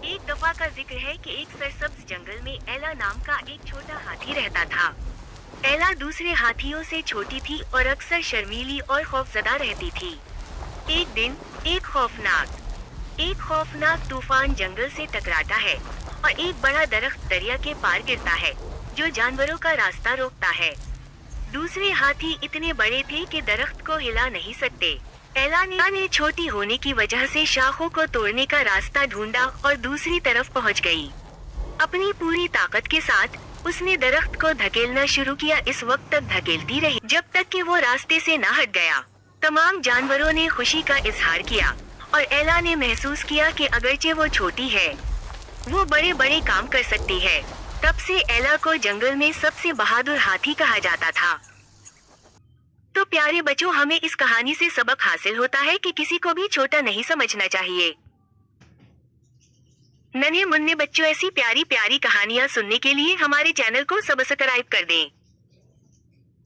एक दफा का जिक्र है कि एक सरसब्ज जंगल में एला नाम का एक छोटा हाथी रहता था। एला दूसरे हाथियों से छोटी थी और अक्सर शर्मीली और खौफजदा रहती थी। एक दिन एक खौफनाक तूफान जंगल से टकराता है और एक बड़ा दरख्त दरिया के पार गिरता है, जो जानवरों का रास्ता रोकता है। दूसरे हाथी इतने बड़े थे कि दरख्त को हिला नहीं सकते। एला ने छोटी होने की वजह से शाखों को तोड़ने का रास्ता ढूंढा और दूसरी तरफ पहुंच गई। अपनी पूरी ताकत के साथ उसने दरख्त को धकेलना शुरू किया। इस वक्त तक धकेलती रही जब तक कि वो रास्ते से न हट गया। तमाम जानवरों ने खुशी का इजहार किया और एला ने महसूस किया कि अगरचे वो छोटी है, वो बड़े बड़े काम कर सकती है। तब से एला को जंगल में सबसे बहादुर हाथी कहा जाता था। तो प्यारे बच्चों, हमें इस कहानी से सबक हासिल होता है कि किसी को भी छोटा नहीं समझना चाहिए। नन्हे मुन्ने बच्चों, ऐसी प्यारी प्यारी कहानियाँ सुनने के लिए हमारे चैनल को सब्सक्राइब कर दें।